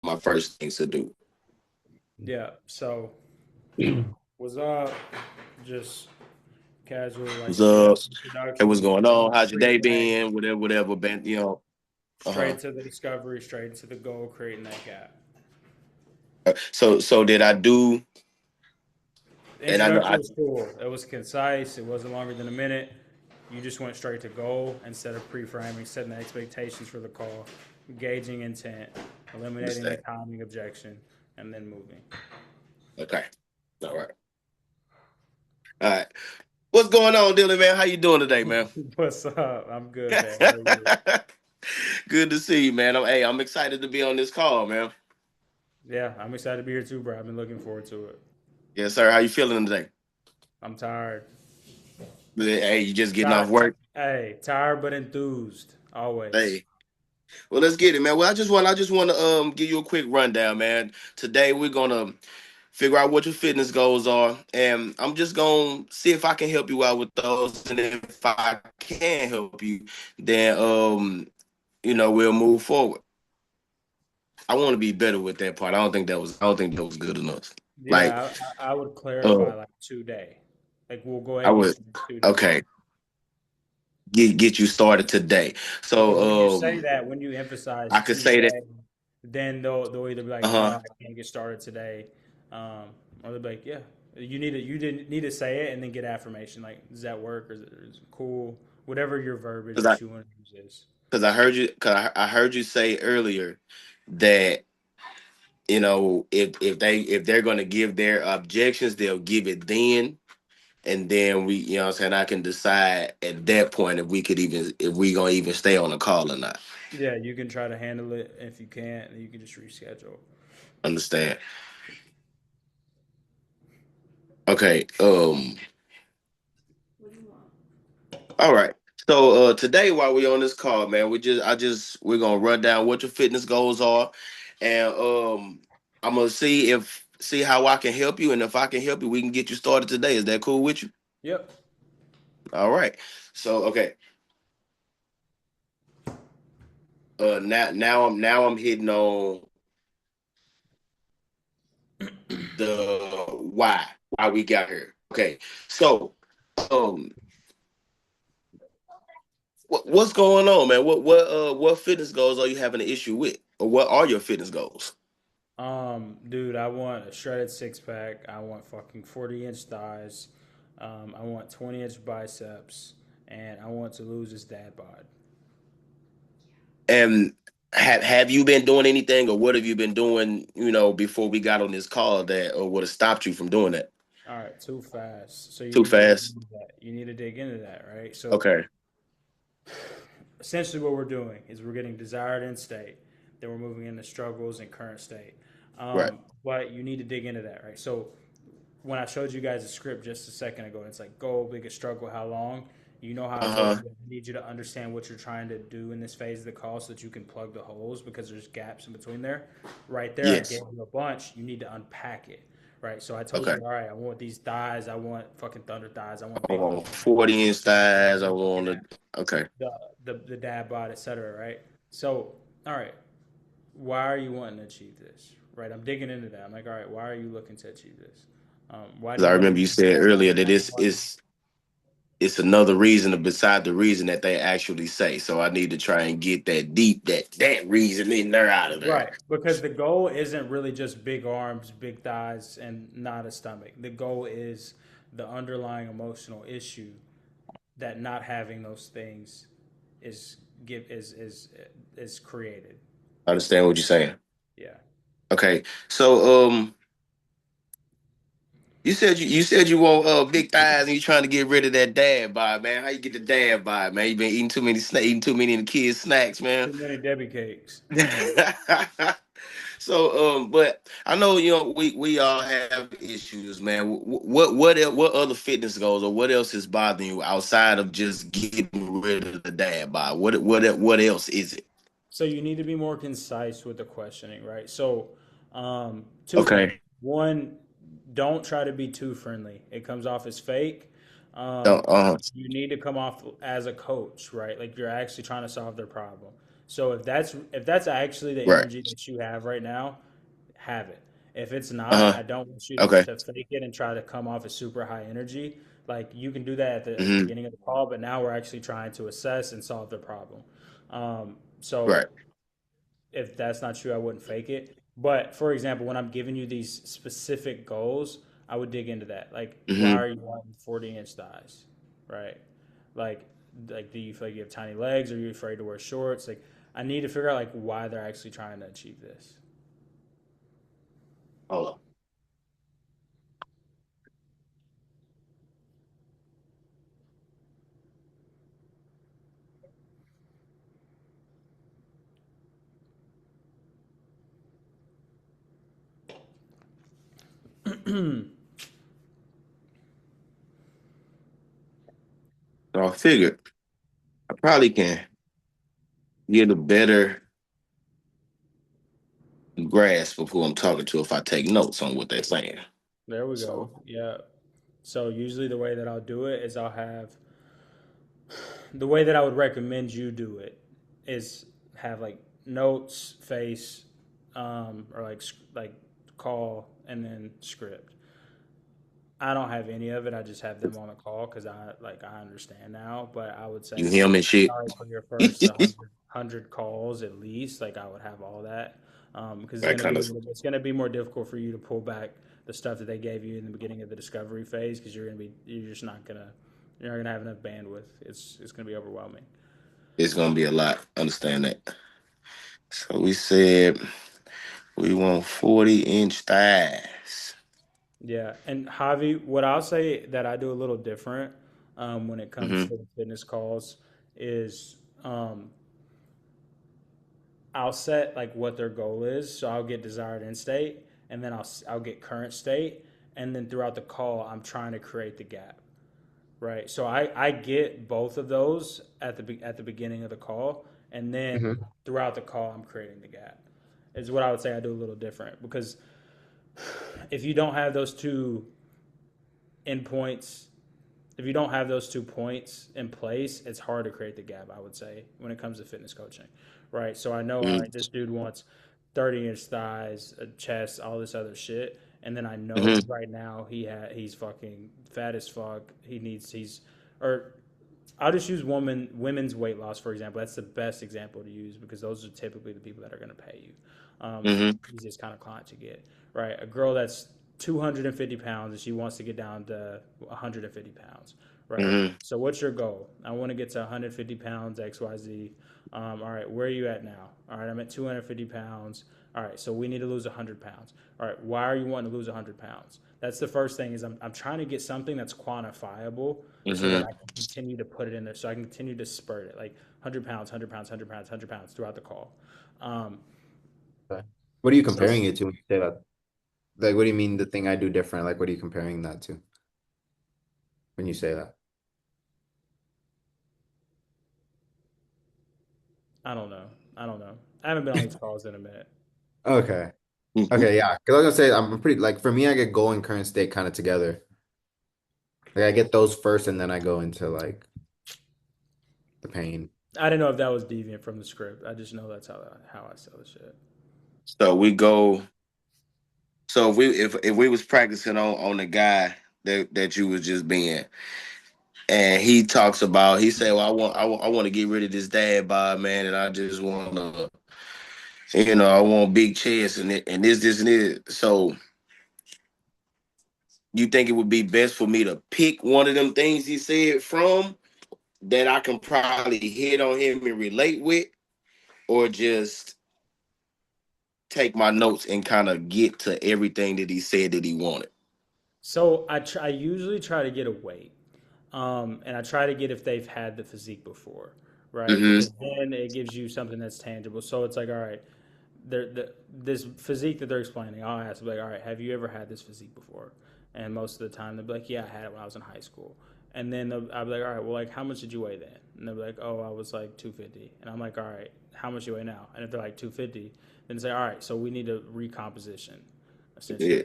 my first things to do. Yeah. So what's up? Just casual, What's like up? Hey, what's introduction, going on? How's your free day flame, been? Whatever been, uh-huh. straight to the discovery, straight into the goal, creating that gap. So did I do, The and I know introduction I, was cool. It was concise. It wasn't longer than a minute. You just went straight to goal instead of pre-framing, setting the expectations for the call, gauging intent, eliminating the understand. timing objection, and then moving. Okay. All right. All right. What's going on, Dylan, man? How you doing today, man? What's up? I'm good, man. How are you? Good to see you, man. I'm excited to be on this call, man. Yeah, I'm excited to be here too, bro. I've been looking forward to it. Yes, sir. How you feeling today? I'm tired. Hey, you just getting off Tired. work? Hey, tired but enthused. Always. Hey. Well, let's get it, man. Well, I just want to give you a quick rundown, man. Today we're gonna figure out what your fitness goals are, and I'm just gonna see if I can help you out with those. And if I can help you, then we'll move forward. I want to be better with that part. I don't think that was good enough. Like, Yeah, I would uh, clarify like today. Like we'll go I ahead and would get you today. okay get you started today. Because when you So say that, when you emphasize I could say that. today, then they'll either be like, no, Uh I can't get started today, or they'll be like, yeah, you didn't need to say it and then get affirmation. Like, does that work or is it cool? Whatever your verbiage huh. that you want to use is. Because I heard you say earlier that if they're going to give their objections, they'll give it then, and then we you know what I'm saying I can decide at that point if we gonna even stay on the call or not. Yeah, you can try to handle it. If you can't, then you can just reschedule. Understand? Okay. All right. So today while we're on this call, man, we're gonna run down what your fitness goals are, and I'm gonna see how I can help you, and if I can help you, we can get you started today. Is that cool with you? Yep. All right. So okay. Now I'm hitting on the why we got here. Okay. So um what's going on, man? What fitness goals are you having an issue with? Or what are your fitness goals? Dude, I want a shredded six pack. I want fucking 40-inch thighs. I want 20-inch biceps, and I want to lose this dad bod. And have you been doing anything, or what have you been doing, before we got on this call that or would have stopped you from doing that? All right, too fast. So you Too need to dig fast. into that. You need to dig into that, right? So Okay. essentially, what we're doing is we're getting desired end state, then we're moving into struggles and current state. Right. But you need to dig into that, right? So when I showed you guys a script just a second ago, it's like goal, biggest struggle, how long. You know how I told Uh-huh. you I need you to understand what you're trying to do in this phase of the call so that you can plug the holes because there's gaps in between there. Right there, I gave Yes. you a bunch. You need to unpack it. Right. So I told Okay. you, all right, I want these thighs. I want fucking thunder thighs. I want I big want thighs. I want 40 inch thighs. I want yeah, to okay. the the dad bod, etc. Right. So, all right, why are you wanting to achieve this? Right. I'm digging into that. I'm like, all right, why are you looking to achieve this? Why do Because you I want to remember lose you this said dad bod? earlier that it's another reason beside the reason that they actually say. So I need to try and get that reason in there out of there. Right, because the goal isn't really just big arms, big thighs, and not a stomach. The goal is the underlying emotional issue that not having those things is give is created. I understand what you're saying. Yeah. Okay. So you said you want big thighs and you trying to get rid of that dad bod, man. How you get the dad bod, man? You been eating too many of the kids' snacks, man. Too many Debbie cakes. So, but I know we all have issues, man. What other fitness goals or what else is bothering you outside of just getting rid of the dad bod? What else is it? So you need to be more concise with the questioning, right? So, two things. Okay. One, don't try to be too friendly. It comes off as fake. Uh, Um, uh, you need to come off as a coach, right? Like you're actually trying to solve their problem. So if that's actually the Right. energy that you have right now, have it. If it's not, Uh-huh. I don't want you Okay. to fake it and try to come off as super high energy. Like you can do that at the Hmm. beginning of the call, but now we're actually trying to assess and solve the problem. Right. So if that's not true, I wouldn't fake it. But for example, when I'm giving you these specific goals, I would dig into that. Like, why Hmm. are you wanting 40-inch thighs, right? Like, like, do you feel like you have tiny legs? Or are you afraid to wear shorts? Like, I need to figure out like why they're actually trying to achieve this. Hold on. So I figured I probably can get a better grasp of who I'm talking to if I take notes on what they're saying. There we go. So. Yeah. So usually the way that I'll do it is I'll have the way that I would recommend you do it is have like notes, face, or like call and then script. I don't have any of it. I just have them on the call because I understand now. But I would You say, him and shit. all right, for your first 100 calls at least, like I would have all that because That kind of. it's gonna be more difficult for you to pull back the stuff that they gave you in the beginning of the discovery phase because you're just not gonna you're not gonna have enough bandwidth. It's gonna be overwhelming. It's gonna be a lot. Understand that. So we said we want 40-inch thighs. Yeah, and Javi, what I'll say that I do a little different when it comes Mm-hmm. to the fitness calls is I'll set like what their goal is. So I'll get desired end state, and then I'll get current state, and then throughout the call, I'm trying to create the gap. Right. So I get both of those at the beginning of the call, and then Hmm. throughout the call, I'm creating the gap. Is what I would say I do a little different because if you don't have those two endpoints if you don't have those 2 points in place, it's hard to create the gap, I would say, when it comes to fitness coaching, right? So I know, all right, this dude wants 30-inch thighs, a chest, all this other shit, and then I know Mm-hmm. right now he's fucking fat as fuck. Or I'll just use women's weight loss for example. That's the best example to use because those are typically the people that are going to pay you. It's Mm-hmm. the easiest kind of client to get, right? A girl that's 250 pounds and she wants to get down to 150 pounds, right? Mm-hmm. So what's your goal? I want to get to 150 pounds, XYZ. All right, where are you at now? All right, I'm at 250 pounds. All right, so we need to lose 100 pounds. All right, why are you wanting to lose 100 pounds? That's the first thing is I'm trying to get something that's quantifiable so that Mm-hmm. I can continue to put it in there, so I can continue to spurt it like 100 pounds, 100 pounds, 100 pounds, 100 pounds throughout the call. Um, Okay. What are you So comparing it to when you say that? Like, what do you mean the thing I do different? Like, what are you comparing that to when you say that? I don't know. I don't know. I haven't been on these calls in a minute. Okay. Okay, yeah. Because I was gonna say I'm pretty like for me, I get goal and current state kind of together. Like I get those first, and then I go into like the pain. I didn't know if that was deviant from the script. I just know that's how I sell the shit. so we go. So if we was practicing on the guy that you was just being, and he talks about he said, well, I want to get rid of this dad bod, man, and I just want to, I want big chest and this and this. So you think it would be best for me to pick one of them things he said from that I can probably hit on him and relate with, or just take my notes and kind of get to everything that he said that he wanted? So I usually try to get a weight, and I try to get if they've had the physique before, right? Because Mm-hmm. then it gives you something that's tangible. So it's like, all right, this physique that they're explaining, I'll ask, like, all right, have you ever had this physique before? And most of the time, they'll be like, yeah, I had it when I was in high school. And then I'll be like, all right, well, like, how much did you weigh then? And they'll be like, oh, I was like 250. And I'm like, all right, how much you weigh now? And if they're like 250, then say, all right, so we need a recomposition, Yeah. essentially.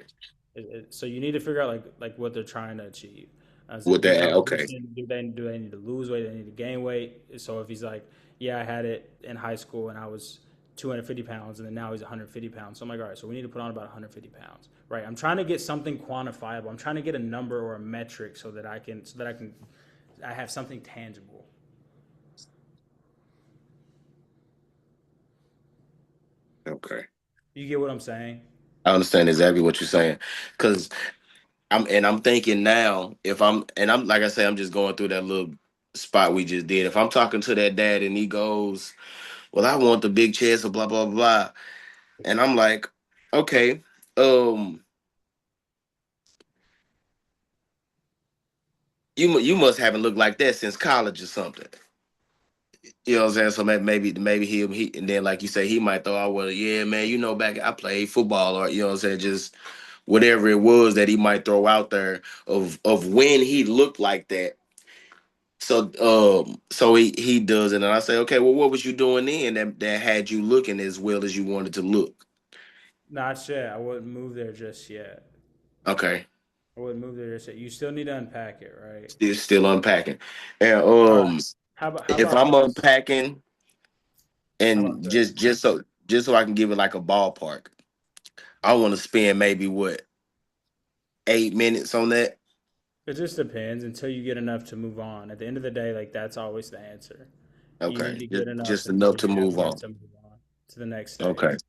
So you need to figure out like what they're trying to achieve. Is it With the that, okay. elevation? Do they need to lose weight? Do they need to gain weight? So if he's like, yeah, I had it in high school and I was 250 pounds, and then now he's 150 pounds. So I'm like, all right, so we need to put on about 150 pounds, right? I'm trying to get something quantifiable. I'm trying to get a number or a metric I have something tangible. Okay. You get what I'm saying? I understand exactly what you're saying. Cause I'm thinking now, if I'm like I say, I'm just going through that little spot we just did. If I'm talking to that dad and he goes, well, I want the big chest or blah blah blah. And I'm like, okay, um, you must haven't looked like that since college or something. You know what I'm saying? So maybe he and then like you say he might throw out, well, yeah, man, back I played football, or you know what I'm saying, just whatever it was that he might throw out there of when he looked like that. So he does it, and I say, okay, well, what was you doing then that had you looking as well as you wanted to look? Not yet. I wouldn't move there just yet. Okay, I wouldn't move there just yet. You still need to unpack it, right? still unpacking, and All right. How if about I'm this? unpacking How about and this? just so I can give it like a ballpark, I want to spend maybe what 8 minutes on that. It just depends until you get enough to move on. At the end of the day, like that's always the answer. You need Okay, to get enough just enough until to you have move enough on. to move on to the next Okay. stage.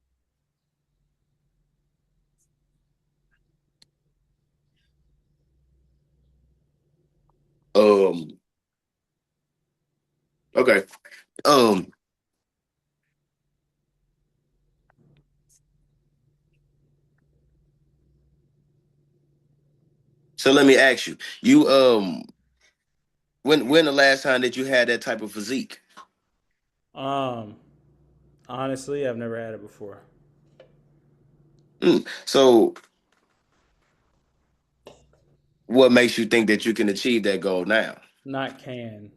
Um. Okay. Um. So let me ask you. When the last time that you had that type of physique? Um, Honestly, I've never had it before. So what makes you think that you can achieve that goal now? Not can.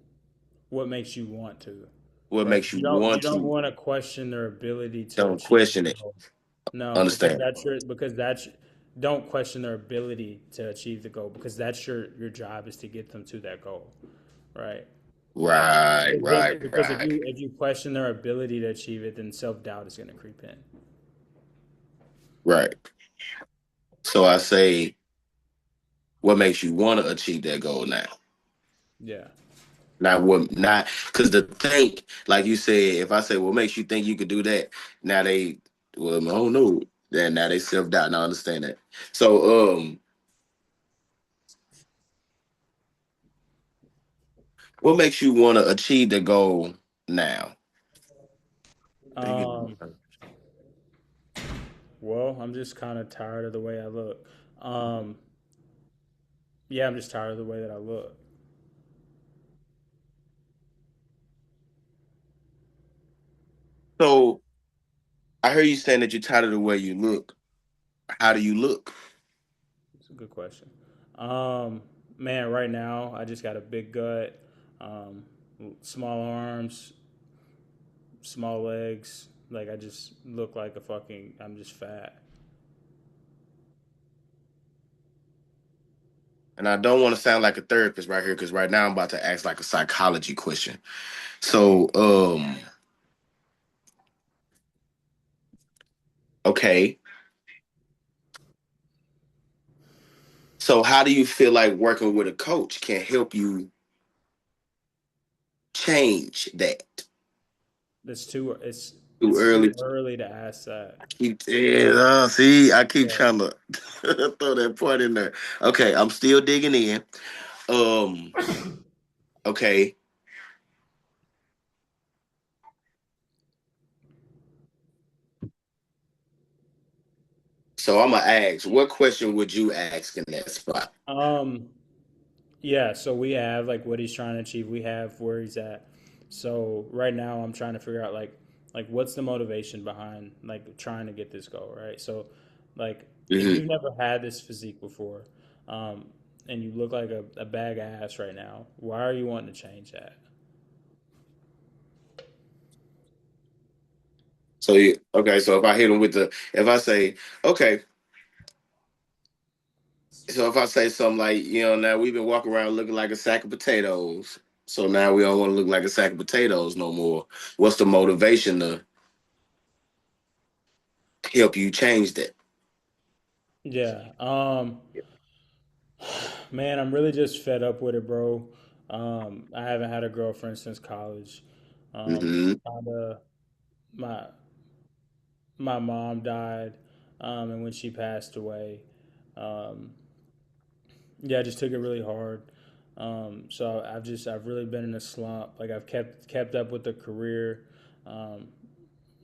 What makes you want to? What Right? makes you You want don't to? want to question their ability to Don't achieve question the it. goal. No, Understand? because that's don't question their ability to achieve the goal because that's your job is to get them to that goal, right? Right, Because then right, because right, if you question their ability to achieve it, then self doubt is going to creep in. right. So I say, what makes you want to achieve that goal now? Yeah. Not because the think, like you said, if I say, what makes you think you could do that? Now well, I don't know. Then now they self doubt. Now I understand that. So, what makes you want to achieve the goal now? Dang it. Um, well, I'm just kind of tired of the way I look. Um, yeah, I'm just tired of the way that I look. So I heard you saying that you're tired of the way you look. How do you look? It's a good question. Um, Man, right now I just got a big gut, um, small arms, small legs. Like I just look like a fucking. I'm just fat. And I don't want to sound like a therapist right here because right now I'm about to ask like a psychology question. So, okay. So how do you feel like working with a coach can help you change that? It's too. Too It's too early. early to ask that. Yeah, see, I keep trying to throw that point in there. Okay, I'm still digging in. Um, okay. So I'm gonna ask, what question would you ask in that spot? Um, Yeah, so we have like what he's trying to achieve. We have where he's at. So right now, I'm trying to figure out like what's the motivation behind like trying to get this goal, right? So, like if Hmm. you've never had this physique before, um, and you look like a bag of ass right now, why are you wanting to change that? Okay, so if I hit him with if I say, okay, So if I say something like, now we've been walking around looking like a sack of potatoes. So now we don't want to look like a sack of potatoes no more. What's the motivation to help you change that? Yeah. Man, I'm really just fed up with it, bro. I haven't had a girlfriend since college. Hmm. Kinda, my my mom died, and when she passed away, um, yeah, I just took it really hard. So I've really been in a slump. Like I've kept up with the career. Um,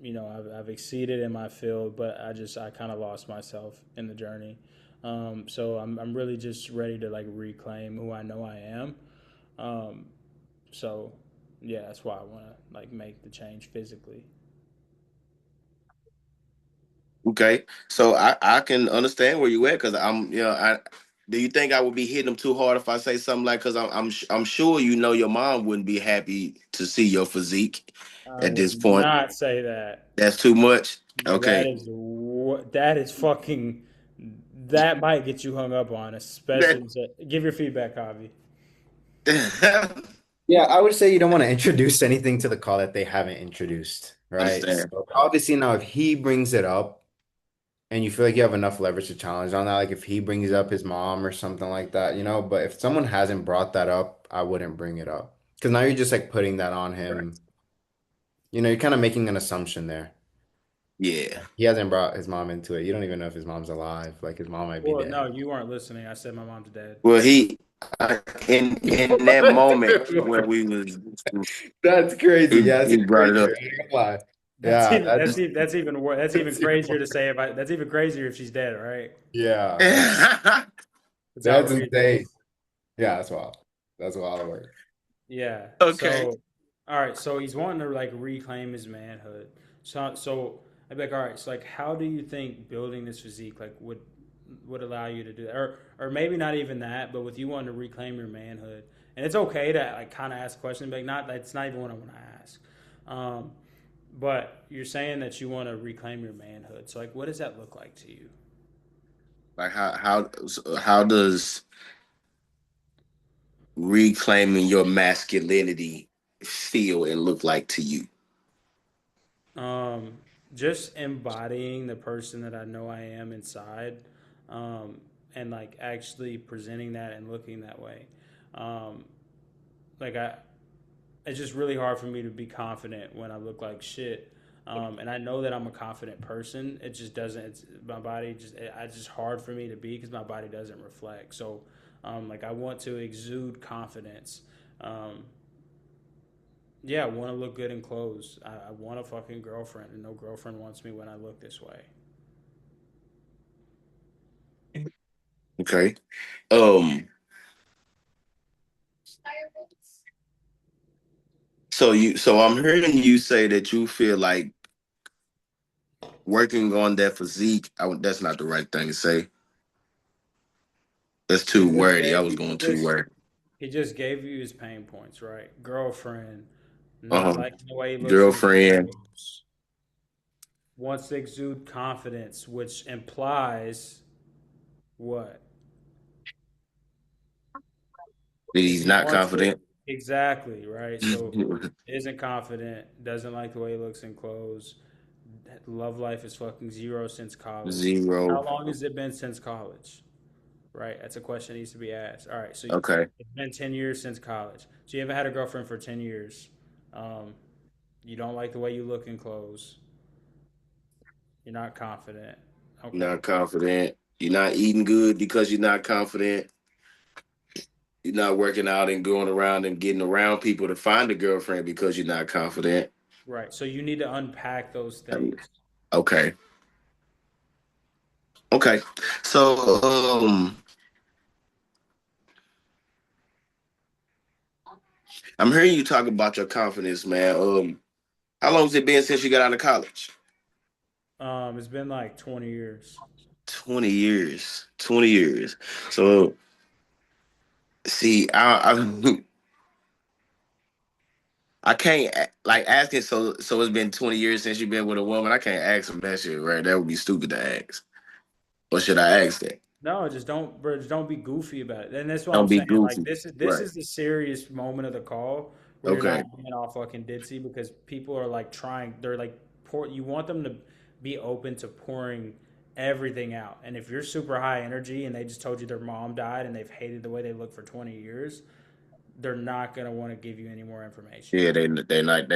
I've exceeded in my field, but I kind of lost myself in the journey. So I'm really just ready to like reclaim who I know I am. Um, so yeah, that's why I want to like make the change physically. Okay. So I can understand where you at because I do you think I would be hitting them too hard if I say something like because I'm sure your mom wouldn't be happy to see your physique I at would this point. not say that. That's too much. That Okay. is that is fucking that might get you hung up on, especially give your feedback, Javi. Yeah, I would say you don't want to introduce anything to the call that they haven't introduced, right? Understand. So obviously now if he brings it up and you feel like you have enough leverage to challenge on that, like if he brings up his mom or something like that, but if someone hasn't brought that up, I wouldn't bring it up. Because now you're just like putting that on Right. him. You're kind of making an assumption there. Yeah. He hasn't brought his mom into it. You don't even know if his mom's alive. Like his mom might be Well, no, dead. you weren't listening. I said my mom's dead. Well, in that moment when we was That's crazy. he, Yeah, that's he even brought it up. crazier. I ain't gonna lie. Yeah, That's even that's even crazier to say about that's even crazier if she's dead, right? yeah, It's that's insane. outrageous. Yeah, that's wild. That's wild work. Yeah. Okay. So, all right. So he's wanting to like reclaim his manhood. So I'd be like, all right. So like, how do you think building this physique like would allow you to do that, or maybe not even that, but with you wanting to reclaim your manhood, and it's okay to like kind of ask questions, but like, not that's not even what I want to ask. Um, but you're saying that you want to reclaim your manhood. So like, what does that look like to you? Like how does reclaiming your masculinity feel and look like to you? Um, just embodying the person that I know I am inside, um, and like actually presenting that and looking that way. Um, like it's just really hard for me to be confident when I look like shit. And I know that I'm a confident person. It just doesn't. It's my body just. It's just hard for me to be because my body doesn't reflect. So, like I want to exude confidence. Um, yeah, I want to look good in clothes. I want a fucking girlfriend, and no girlfriend wants me when I look this way. Okay. Um. So I'm hearing you say that you feel like working on that physique. That's not the right thing to say. That's He too just wordy. I gave was you. going too wordy. He just gave you his pain points, right? Girlfriend, not Uh-huh. liking the way he looks in Girlfriend. clothes. Wants to exude confidence, which implies what? That If he's he not wants to confident. exactly right, so isn't confident, doesn't like the way he looks in clothes. Love life is fucking zero since college. Zero. How long has it been since college? Right, that's a question that needs to be asked. All right, so Okay. it's been 10 years since college. So you haven't had a girlfriend for 10 years. Um, you don't like the way you look in clothes. You're not confident. Okay, Not confident. You're not eating good because you're not confident. You're not working out and going around and getting around people to find a girlfriend because you're not confident. right. So you need to unpack those Um, things. Okay. Okay. So I'm hearing you talk about your confidence, man. How long has it been since you got out of college? It's been like 20 years. 20 years. 20 years. So see, I can't like asking. So it's been 20 years since you've been with a woman. I can't ask him that shit, right? That would be stupid to ask. Or should I ask that? No, just don't, bro. Just don't be goofy about it. And that's what I'm Don't be saying. Like goofy. this Right. is the serious moment of the call where you're Okay. not being all fucking ditzy because people are like trying. They're like pour. You want them to be open to pouring everything out. And if you're super high energy and they just told you their mom died and they've hated the way they look for 20 years, they're not gonna want to give you any more information. Yeah, they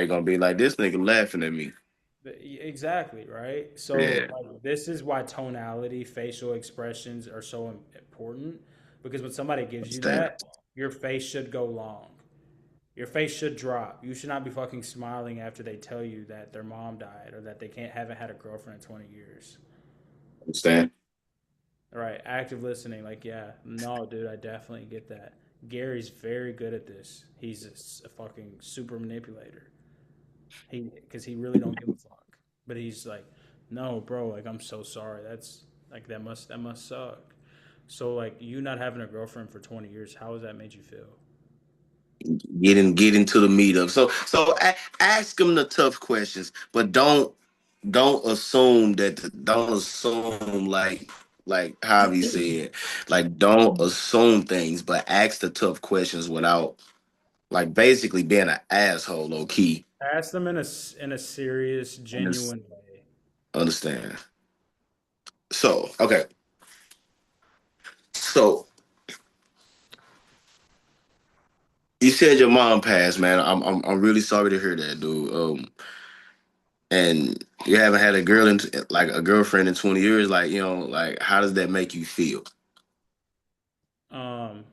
gonna be like this nigga laughing at me. Exactly, right? So Yeah. like this is why tonality, facial expressions are so important because when somebody gives you Understand. that, your face should go long. Your face should drop. You should not be fucking smiling after they tell you that their mom died or that they can't haven't had a girlfriend in 20 years. Understand. All right, active listening. Like, yeah, no, dude, I definitely get that. Gary's very good at this. He's a fucking super manipulator. Because he really don't give a fuck. But he's like, no, bro, like I'm so sorry. That's like that must suck. So like you not having a girlfriend for 20 years, how has that made you feel? Get into the meetup. Ask them the tough questions, but don't assume like Javi said, like don't assume things, but ask the tough questions without like basically being an asshole low key. Ask them in a serious, Just genuine way. understand. So okay, so you said your mom passed, man. I'm really sorry to hear that, dude. And you haven't had a like a girlfriend in 20 years, like like how does that make you feel? Um,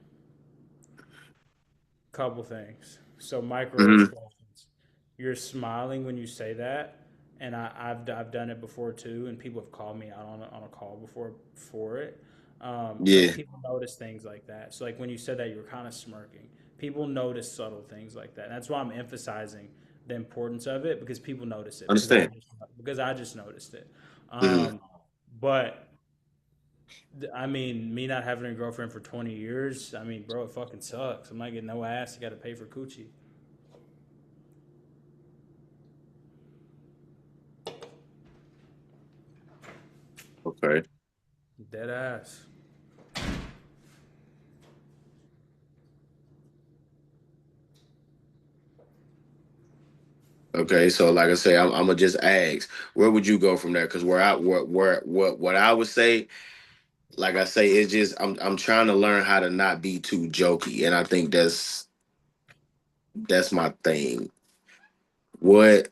Couple things. So micro Hmm. expressions. You're smiling when you say that, and I've done it before too, and people have called me out on a call before for it. But Yeah, people notice things like that. So like when you said that, you were kind of smirking. People notice subtle things like that. And that's why I'm emphasizing the importance of it because people notice it understand. because I just noticed it. Hmm. Um, but I mean, me not having a girlfriend for 20 years, I mean, bro, it fucking sucks. I'm not getting no ass. You got to pay for coochie. Okay. Dead ass. Okay. So like I say, I'm gonna just ask, where would you go from there? Because what I would say, like I say, it's just I'm trying to learn how to not be too jokey, and I think that's my thing. What?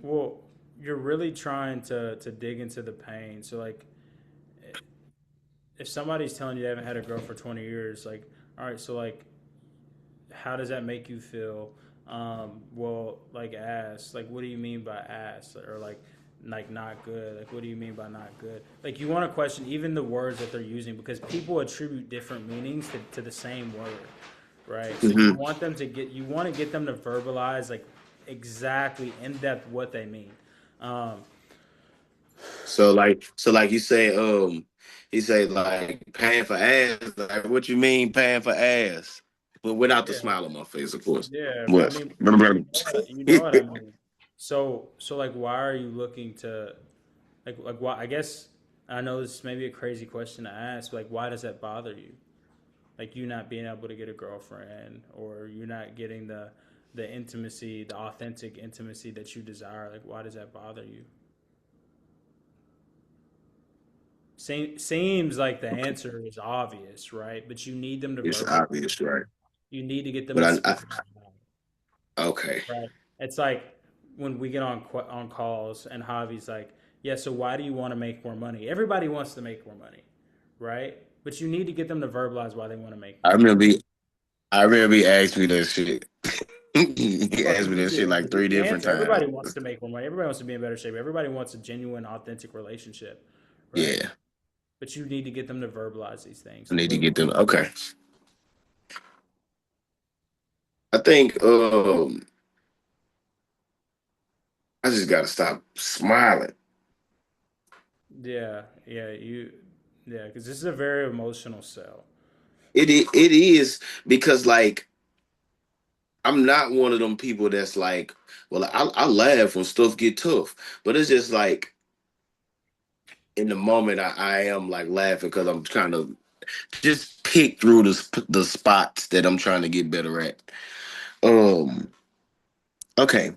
Well, you're really trying to dig into the pain. So like, if somebody's telling you they haven't had a girl for 20 years, like, all right, so like, how does that make you feel? Well, like ass. Like, what do you mean by ass? Or like not good. Like, what do you mean by not good? Like, you want to question even the words that they're using because people attribute different meanings to the same word, right? So Hmm. you want to get them to verbalize like exactly in depth what they mean. Um, So like he say like paying for ass. Like what you mean paying for ass? But without the yeah, smile on my face, of course. yeah. I What? mean, you know what I mean. So like, why are you looking to like why? I guess I know this may be a crazy question to ask. But like, why does that bother you? Like you not being able to get a girlfriend, or you're not getting the intimacy, the authentic intimacy that you desire. Like, why does that bother you? Seems like the answer is obvious, right? But you need them to It's verbalize. obvious, right? You need to get them But to speak it out loud. okay. Right. It's like when we get on calls and Javi's like, "Yeah, so why do you want to make more money?" Everybody wants to make more money, right? But you need to get them to verbalize why they want to make I more money. remember he, I remember he asked me that shit. He Fuck asked me you that shit did like because three the different answer times. everybody wants to make more money. Everybody wants to be in better shape. Everybody wants a genuine, authentic relationship, right? Yeah, But you need to get them to verbalize these I things. need to get them. Okay, I think I just gotta stop smiling. Yeah, yeah, because this is a very emotional sell. It is because like I'm not one of them people that's like, well, I laugh when stuff get tough, but it's just like in the moment, I am like laughing because I'm trying to just pick through the spots that I'm trying to get better at. Um. Okay.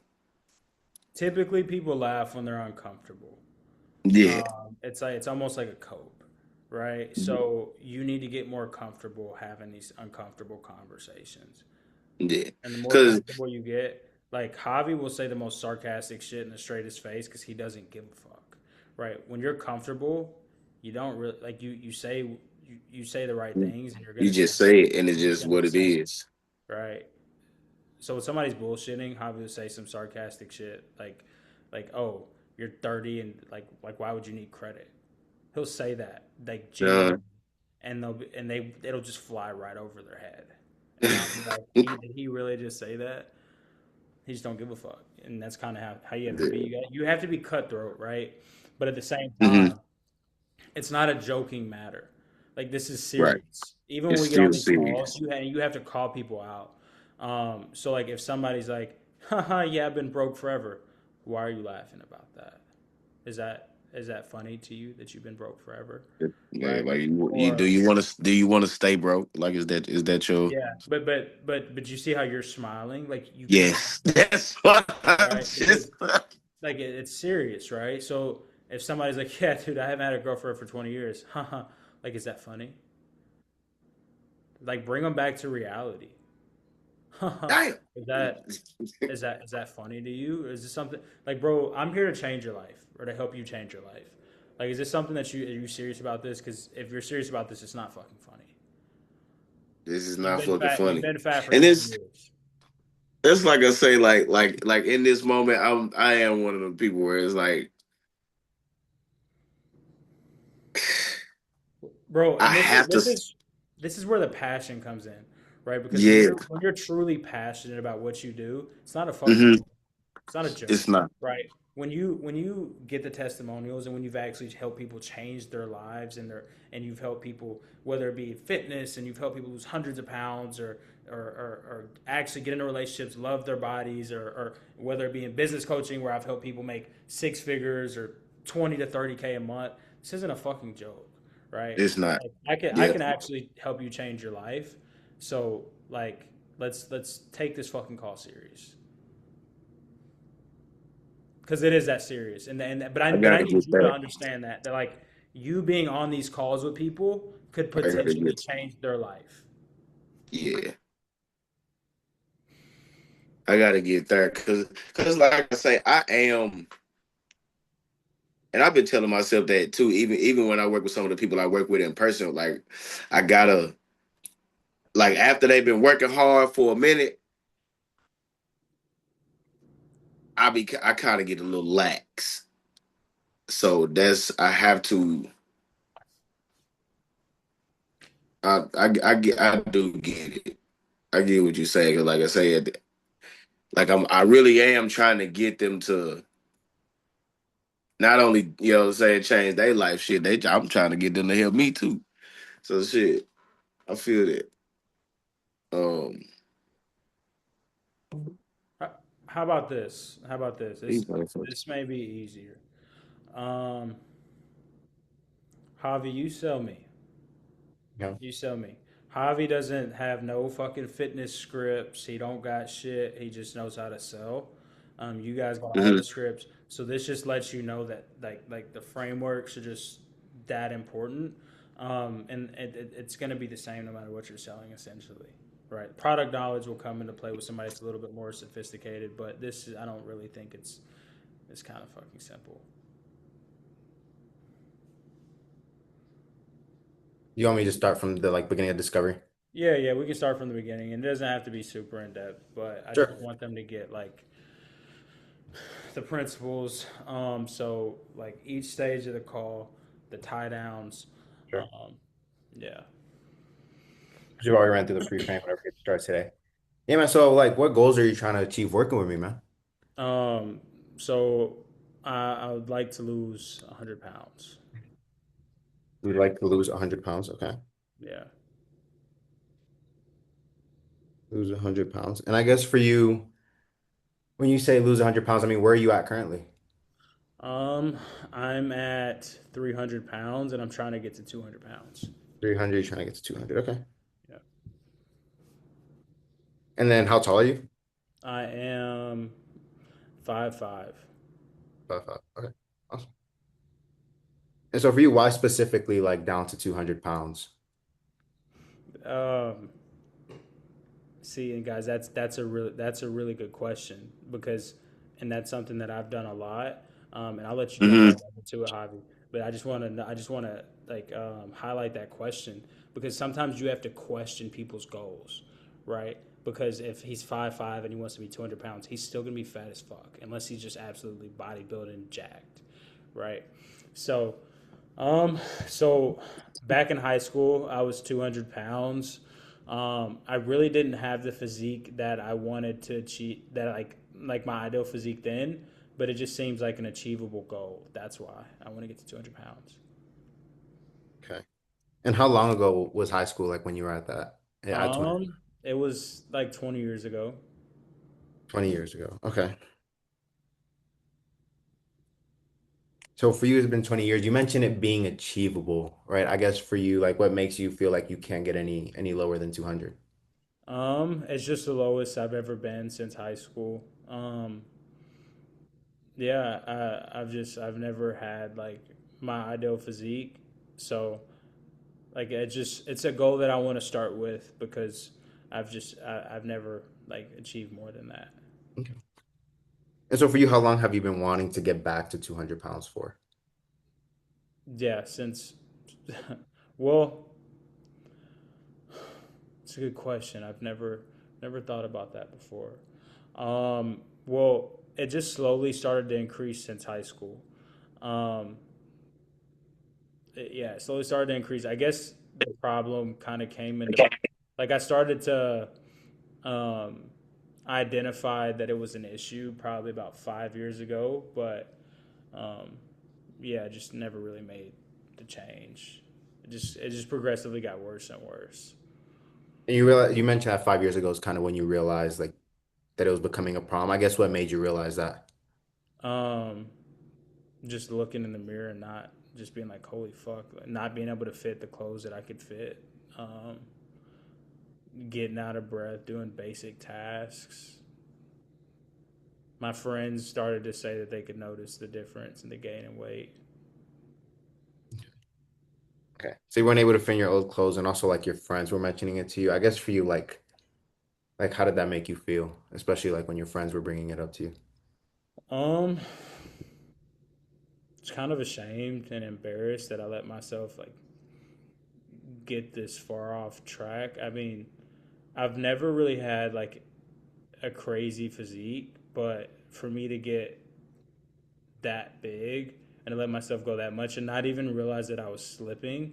Typically, people laugh when they're uncomfortable. Yeah. It's like it's almost like a cope, right? So you need to get more comfortable having these uncomfortable conversations, Yeah. and the more Cause comfortable you get, like Javi will say the most sarcastic shit in the straightest face because he doesn't give a fuck, right? When you're comfortable, you don't really like you say you say the right things, and you're you gonna just say say it, and it's you're just gonna be what it saying is. it, right? So when somebody's bullshitting, Javi will say some sarcastic shit like oh you're 30 and like why would you need credit? He'll say that like Uh, genuinely, and it'll just fly right over their head, and I'll be like, did he really just say that? He just don't give a fuck, and that's kind of how you have to be. You have to be cutthroat, right? But at the same hmm time, it's not a joking matter. Like this is Right. serious. Even when It's we get on still these calls, serious. you have to call people out. So like if somebody's like, haha, yeah, I've been broke forever. Why are you laughing about that? Is that funny to you that you've been broke forever, Yeah, right? like you Or do you want to stay broke? Like is that your yeah, but you see how you're smiling, like you can't, yes? That's what I right? just Because like it's serious, right? So if somebody's like, yeah, dude, I haven't had a girlfriend for 20 years, haha, like is that funny? Like bring them back to reality. damn. is that is that funny to you? Is this something like, bro? I'm here to change your life or to help you change your life. Like, is this something that are you serious about this? Because if you're serious about this, it's not fucking funny. This is You've not been fucking fat. You've funny. been fat for And 20 it's years, it's like I say, like in this moment, I am one of the people where it's like bro. I And this is have to. this is this is where the passion comes in, right? Because when Yeah. you're truly passionate about what you do, it's not a fucking hmm joke. It's not a joke, It's not. right? When you get the testimonials and when you've actually helped people change their lives and you've helped people, whether it be fitness and you've helped people lose hundreds of pounds or actually get into relationships, love their bodies, or whether it be in business coaching where I've helped people make six figures or 20 to 30K a month. This isn't a fucking joke, right? It's not. Like I Yeah. can actually help you change your life. So like let's take this fucking call serious because it is that serious. But I I but I gotta need get you to that. understand that like you being on these calls with people could I gotta potentially get. change their life. Yeah. I gotta get there because like I say, I am, and I've been telling myself that too. Even when I work with some of the people I work with in person, like I gotta like after they've been working hard for a minute, I kind of get a little lax. So that's I have to. I do get it. I get what you're saying. 'Cause like I said, like I really am trying to get them to not only saying change their life shit. I'm trying to get them to help me too. So shit, I feel that. Um, How about this? How about this? these This motherfuckers. this may be easier. Um, Javi, you sell me. Yeah. You sell me. Javi doesn't have no fucking fitness scripts. He don't got shit. He just knows how to sell. You guys got all hmm the scripts, so this just lets you know that like the frameworks are just that important, and it's going to be the same no matter what you're selling, essentially, right? Product knowledge will come into play with somebody that's a little bit more sophisticated, but this is I don't really think it's kind of fucking simple. You want me to start from the like beginning of discovery? Yeah, yeah, we can start from the beginning, and it doesn't have to be super in depth, but I just Sure. want them to get like the principles. So like each stage of the call, the tie downs. Sure. Um, yeah. You've already ran through the pre-frame, whatever it starts today. Yeah, man. So, like, what goals are you trying to achieve working with me, man? So I would like to lose 100 pounds. We'd like to lose 100 pounds. Okay. Yeah. Lose 100 pounds. And I guess for you, when you say lose 100 pounds, I mean, where are you at currently? Um, I'm at 300 pounds and I'm trying to get to 200 pounds. 300, you're trying to get to 200. Okay. Yeah. And then how tall are you? I am 5'5". 5'5". Okay. Awesome. And so for you, why specifically like down to 200 pounds? Um, See, and guys, that's a really good question because, and that's something that I've done a lot. And I'll let you jump Hmm. right back into it, Javi. But I just want to like highlight that question because sometimes you have to question people's goals, right? Because if he's 5'5" and he wants to be 200 pounds, he's still gonna be fat as fuck unless he's just absolutely bodybuilding jacked, right? So um, so back in high school, I was 200 pounds. I really didn't have the physique that I wanted to achieve, that like my ideal physique then, but it just seems like an achievable goal. That's why I want to get to 200 pounds. Okay. And how long ago was high school like when you were at that? Yeah, at 20, It was like 20 years ago. 20 years ago. Okay. So for you, it's been 20 years. You mentioned it being achievable, right? I guess for you, like what makes you feel like you can't get any lower than 200? It's just the lowest I've ever been since high school. Yeah, I've never had like my ideal physique, so like it's a goal that I want to start with because I've never like achieved more than that. Okay. And so for you, how long have you been wanting to get back to 200 pounds for? Yeah, since well, it's a good question. I've never thought about that before. Well, it just slowly started to increase since high school. Um, yeah, it slowly started to increase. I guess the problem kind of came into like I started to um, identify that it was an issue probably about 5 years ago, but um, yeah, I just never really made the change. It just progressively got worse and worse. And you realize you mentioned that 5 years ago is kind of when you realized like that it was becoming a problem. I guess what made you realize that? Um, just looking in the mirror and not just being like, holy fuck, like not being able to fit the clothes that I could fit. Um, Getting out of breath, doing basic tasks. My friends started to say that they could notice the difference in the gain in weight. Okay. So you weren't able to fit in your old clothes and also like your friends were mentioning it to you. I guess for you, like how did that make you feel? Especially like when your friends were bringing it up to you. Um, it's kind of ashamed and embarrassed that I let myself like get this far off track. I mean, I've never really had like a crazy physique, but for me to get that big and to let myself go that much and not even realize that I was slipping,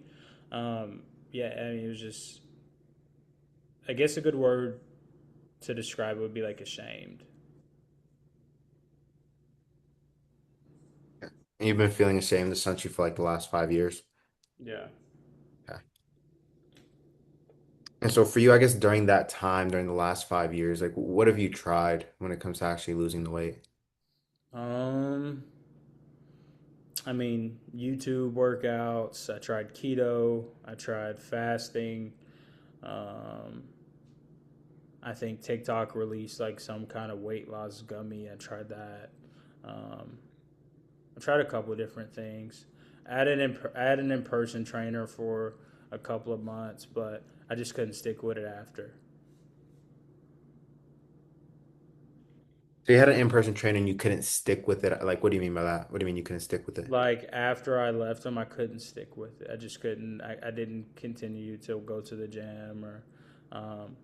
yeah, I mean, it was just, I guess a good word to describe it would be like ashamed. Okay. And you've been feeling ashamed essentially for like the last 5 years. Yeah. Okay. And so for you, I guess during that time, during the last 5 years, like what have you tried when it comes to actually losing the weight? Um, I mean, YouTube workouts. I tried keto. I tried fasting. Um, I think TikTok released like some kind of weight loss gummy. I tried that. Um, I tried a couple of different things. I had an in person trainer for a couple of months, but I just couldn't stick with it after. So you had an in-person training, you couldn't stick with it. Like, what do you mean by that? What do you mean you couldn't stick with it? Like after I left him, I couldn't stick with it. I just couldn't. I didn't continue to go to the gym or, um,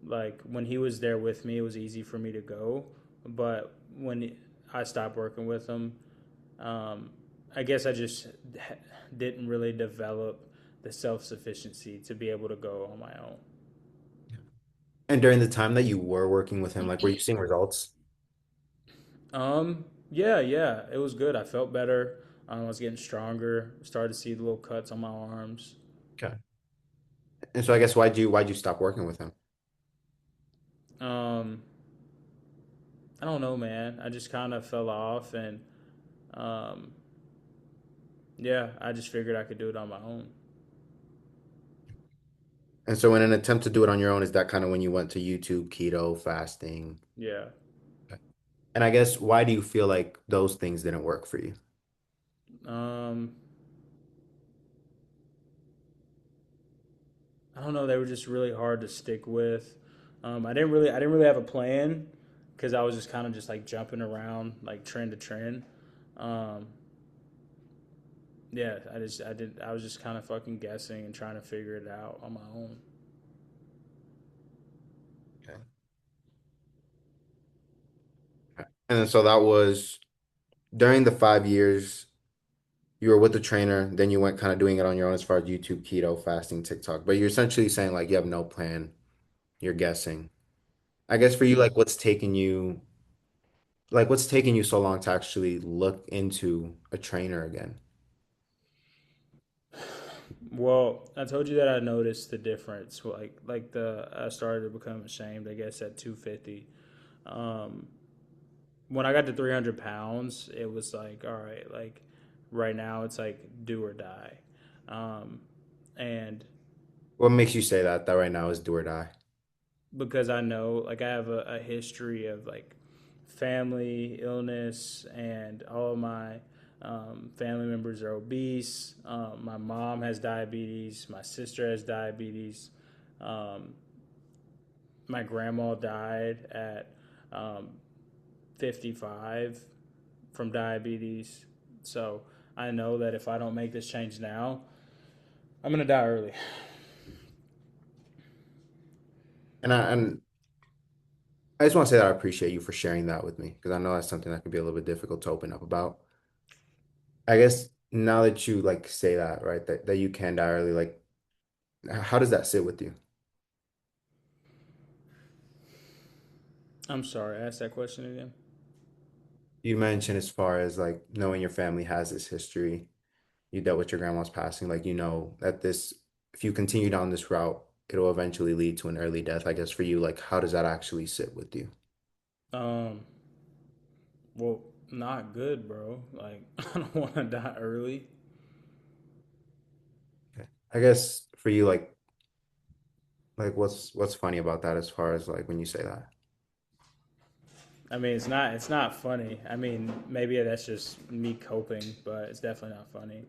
like when he was there with me, it was easy for me to go. But when I stopped working with him, um, I guess I just didn't really develop the self sufficiency to be able to go on my own. And during the time that you were working with him, like, were you seeing results? Yeah, yeah, it was good. I felt better. I was getting stronger. Started to see the little cuts on my arms. Okay. And so I guess why'd you stop working with him? Um, I don't know, man. I just kind of fell off, and Um, yeah, I just figured I could do it on my own. And so in an attempt to do it on your own, is that kind of when you went to YouTube, keto, fasting? Yeah. And I guess why do you feel like those things didn't work for you? Um, I don't know. They were just really hard to stick with. I didn't really have a plan because I was just kind of just like jumping around like trend to trend. Um, yeah, I was just kind of fucking guessing and trying to figure it out on my own. Okay. And so that was during the 5 years you were with the trainer, then you went kind of doing it on your own as far as YouTube, keto, fasting, TikTok. But you're essentially saying like you have no plan, you're guessing. I guess for you, what's taking you so long to actually look into a trainer again? Well, I told you that I noticed the difference. Like the I started to become ashamed. I guess at 250. Um, when I got to 300 pounds, it was like, all right, like right now it's like do or die. Um, and What makes you say that right now is do or die? because I know, like, I have a history of like family illness, and all of my family members are obese. My mom has diabetes, my sister has diabetes. Um, my grandma died at um, 55 from diabetes. So I know that if I don't make this change now, I'm gonna die early. And I just want to say that I appreciate you for sharing that with me because I know that's something that can be a little bit difficult to open up about. I guess now that you like say that, right, that you can die early, like how does that sit with you? I'm sorry, ask that question again. You mentioned as far as like knowing your family has this history, you dealt with your grandma's passing, like you know that this, if you continue down this route, it'll eventually lead to an early death. I guess for you, like how does that actually sit with you? Um, well, not good, bro. Like, I don't want to die early. Okay. I guess for you, like what's funny about that as far as like when you say that? I mean, it's not funny. I mean, maybe that's just me coping, but it's definitely not funny.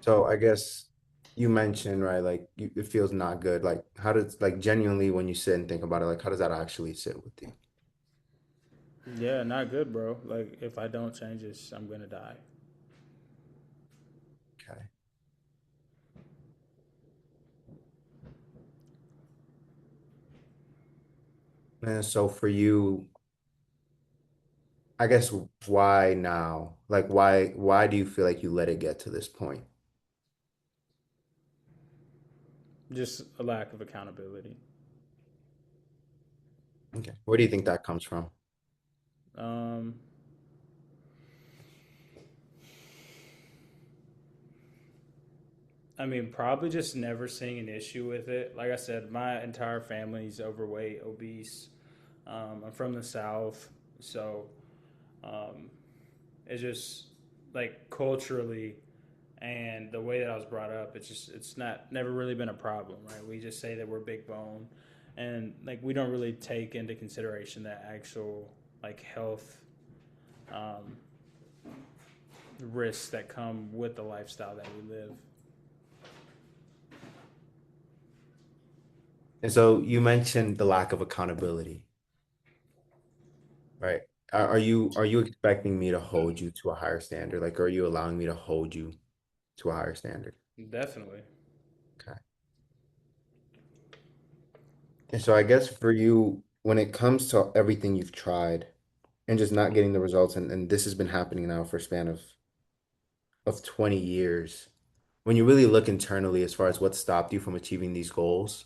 So I guess you mentioned, right, like it feels not good. Like how does like genuinely when you sit and think about it, like how does that actually sit with you? Yeah, not good, bro. Like, if I don't change this, I'm gonna die. Okay. And so for you, I guess why now? Like why do you feel like you let it get to this point? Just a lack of accountability. Okay. Where do you think that comes from? Um, I mean, probably just never seeing an issue with it. Like I said, my entire family's overweight, obese. I'm from the South, so um, it's just like culturally and the way that I was brought up. It's not never really been a problem, right? We just say that we're big bone, and like we don't really take into consideration the actual like health um, risks that come with the lifestyle that we live. And so you mentioned the lack of accountability, right? Are you expecting me to hold you to a higher standard? Like, are you allowing me to hold you to a higher standard? Definitely. Okay. And so I guess for you, when it comes to everything you've tried and just not getting the results, and this has been happening now for a span of 20 years, when you really look internally as far as what stopped you from achieving these goals,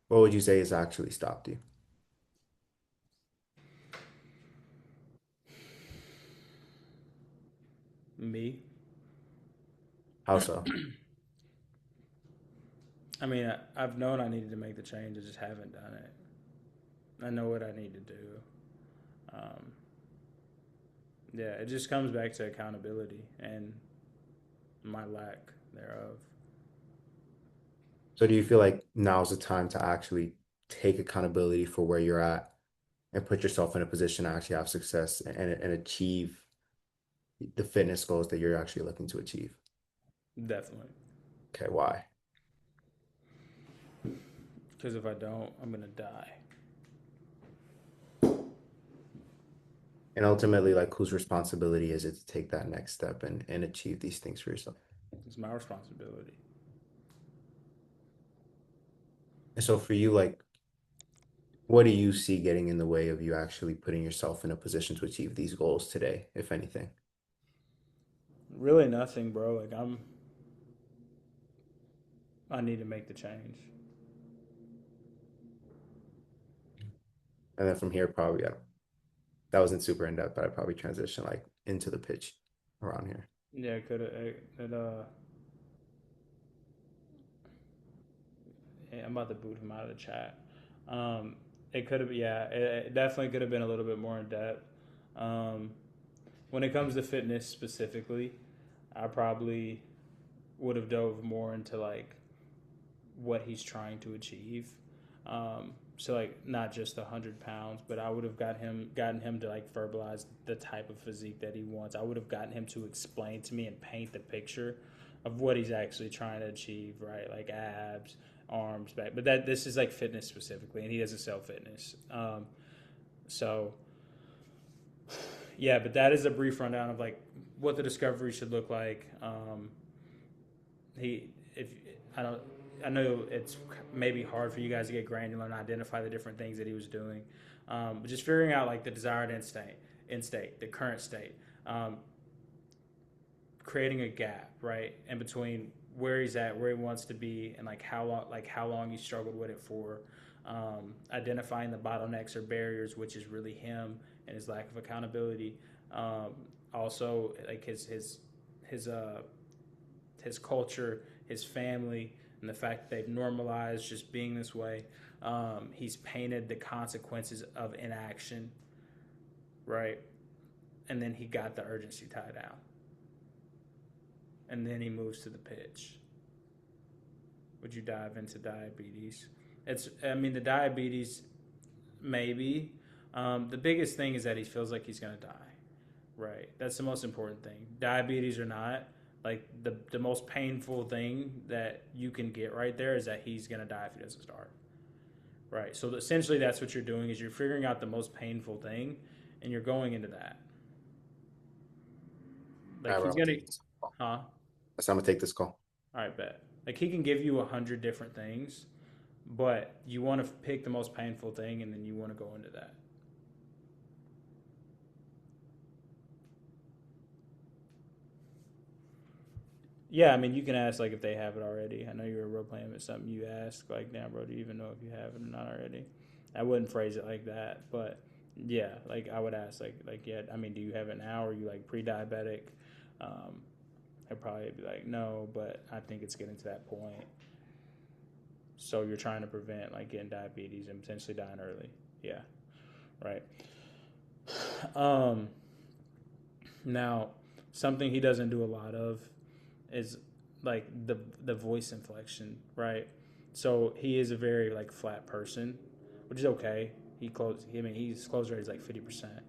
what would you say has actually stopped you? Me. How so? I mean, I've known I needed to make the change. I just haven't done it. I know what I need to do. Um, yeah, it just comes back to accountability and my lack thereof. So do you feel like now's the time to actually take accountability for where you're at and put yourself in a position to actually have success and achieve the fitness goals that you're actually looking to achieve? Definitely. Okay, why? Because if I don't, I'm going to die. And ultimately, like whose responsibility is it to take that next step and achieve these things for yourself? It's my responsibility. And so for you, like, what do you see getting in the way of you actually putting yourself in a position to achieve these goals today, if anything? Really nothing, bro. I need to make the change. And then from here, probably, that wasn't super in depth, but I'd probably transition like into the pitch around here. Yeah, it could have. Yeah, I'm about to boot him out of the chat. Um, it could have, yeah, it definitely could have been a little bit more in depth. Um, when it comes to fitness specifically, I probably would have dove more into like what he's trying to achieve. So like not just 100 pounds, but I would have gotten him to like verbalize the type of physique that he wants. I would have gotten him to explain to me and paint the picture of what he's actually trying to achieve, right? Like abs, arms, back. But that this is like fitness specifically, and he doesn't sell fitness. So yeah, but that is a brief rundown of like what the discovery should look like. He if I don't I know it's maybe hard for you guys to get granular and identify the different things that he was doing, but just figuring out like the desired end state, the current state, um, creating a gap right in between where he's at, where he wants to be, and like how long he struggled with it for. Identifying the bottlenecks or barriers, which is really him and his lack of accountability. Um, Also, like his his culture, his family, and the fact that they've normalized just being this way. He's painted the consequences of inaction, right? And then he got the urgency tied down. And then he moves to the pitch. Would you dive into diabetes? I mean, the diabetes, maybe. The biggest thing is that he feels like he's going to die, right? That's the most important thing. Diabetes or not, like the most painful thing that you can get right there is that he's gonna die if he doesn't start. Right. So essentially, that's what you're doing is you're figuring out the most painful thing, and you're going into that. All Like right, bro, he's I'm gonna gonna, take this call. huh? So I'm gonna take this call. All right, bet. Like he can give you 100 different things, but you want to pick the most painful thing, and then you want to go into that. Yeah, I mean, you can ask like if they have it already. I know you're a role playing. It's something you ask like, "Now, bro, do you even know if you have it or not already?" I wouldn't phrase it like that, but yeah, like I would ask yeah. I mean, do you have it now? Or are you like pre-diabetic? Um, I'd probably be like, no, but I think it's getting to that point. So you're trying to prevent like getting diabetes and potentially dying early. Yeah, right. Um, Now, something he doesn't do a lot of is like the voice inflection, right? So he is a very like flat person, which is okay. I mean, his close rate is like 50%.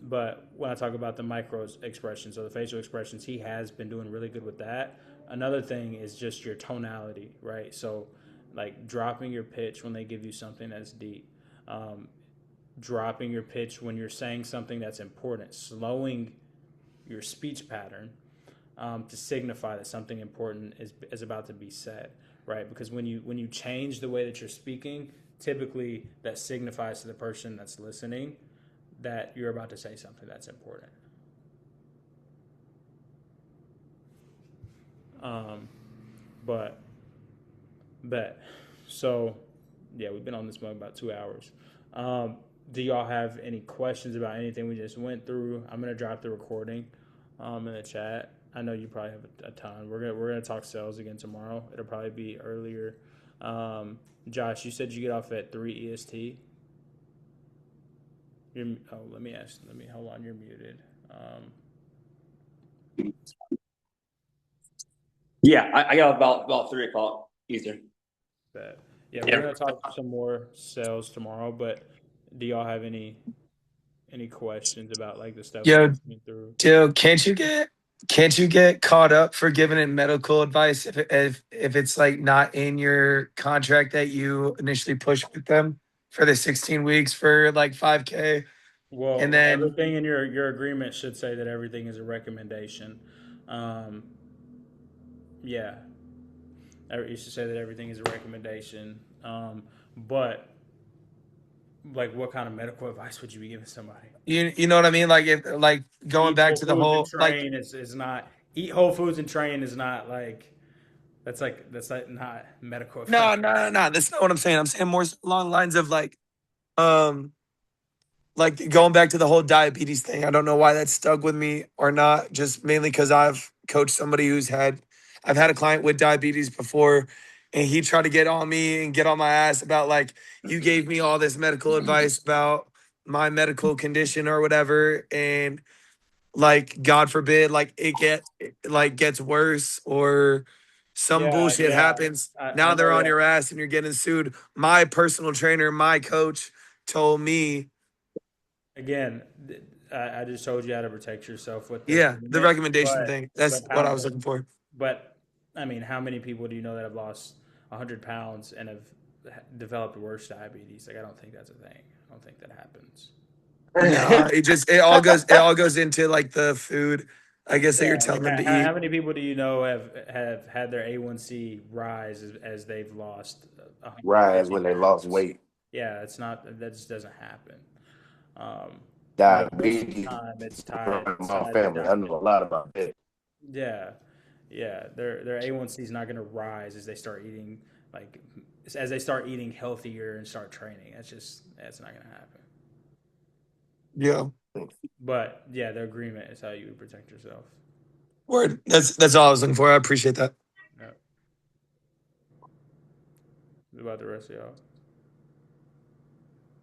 But when I talk about the micro expressions, so the facial expressions, he has been doing really good with that. Another thing is just your tonality, right? So like dropping your pitch when they give you something that's deep. Um, Dropping your pitch when you're saying something that's important, slowing your speech pattern to signify that something important is about to be said, right? Because when you change the way that you're speaking, typically that signifies to the person that's listening that you're about to say something that's important. Um, but bet so yeah, we've been on this mug about 2 hours. Um, do y'all have any questions about anything we just went through? I'm gonna drop the recording in the chat. I know you probably have a ton. We're gonna talk sales again tomorrow. It'll probably be earlier. Josh, you said you get off at 3 EST. let me ask. Let me hold on. You're muted. Yeah, I got about 3 o'clock Eastern. But yeah, we're Yeah. gonna talk some more sales tomorrow. But do y'all have any questions about like the stuff we Yo, just went through? dude, can't you get caught up for giving it medical advice if it's like not in your contract that you initially pushed with them for the 16 weeks for like 5K, and Well, then everything in your agreement should say that everything is a recommendation. Um, yeah, you should say that everything is a recommendation. But like, what kind of medical advice would you be giving somebody? you know what I mean, like if like going Eat back whole to the foods and whole like train is not eat whole foods and train is not that's like not medical advice. no no no no, that's not what I'm saying. I'm saying more along the lines of um like going back to the whole diabetes thing. I don't know why that stuck with me or not, just mainly because I've coached somebody I've had a client with diabetes before, and he tried to get on me and get on my ass about like, you gave me all this medical advice about my medical condition or whatever. And like, God forbid, like gets worse or some Yeah, bullshit yeah, happens. I Now know they're on that. your ass and you're getting sued. My personal trainer, my coach told me, Again, I just told you how to protect yourself with the yeah, the agreement, recommendation but thing. That's but what how I was looking for. but I mean, how many people do you know that have lost 100 pounds and have developed worse diabetes? Like, I don't think that's a thing. I don't think that happens. No, it all goes into like the food, I guess, that you're Yeah, like telling them to how eat. many people do you know have had their A1C rise as they've lost 150 Rise when they lost pounds? weight. Yeah, it's not that just doesn't happen. Um, Most of the Diabetes time it's run in it's my tied to family. I diet. know a lot about that. Yeah, yeah. Their A1C is not going to rise as they start eating like as they start eating healthier and start training. That's not going to happen. Yeah. But yeah, the agreement is how you would protect yourself. Word. That's all I was looking for. I appreciate that. Yeah. What about the rest of y'all?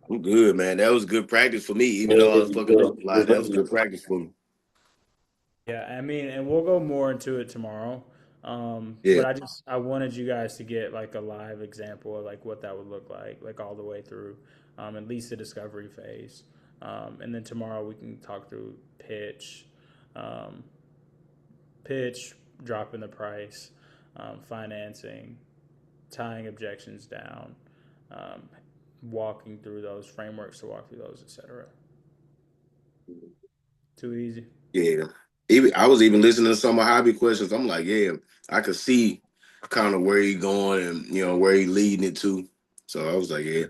I'm good, man. That was good practice for me, even though I was fucking up a lot. That was good practice for me. Yeah, I mean, and we'll go more into it tomorrow. Yeah. But I wanted you guys to get like a live example of like what that would look like all the way through, at least the discovery phase. And then tomorrow we can talk through um, pitch, dropping the price, financing, tying objections down, um, walking through those frameworks to walk through those, etc. Too easy. Yeah. Even I was even listening to some of hobby questions. I'm like, yeah, I could see kind of where he going and where he leading it to. So I was like, yeah.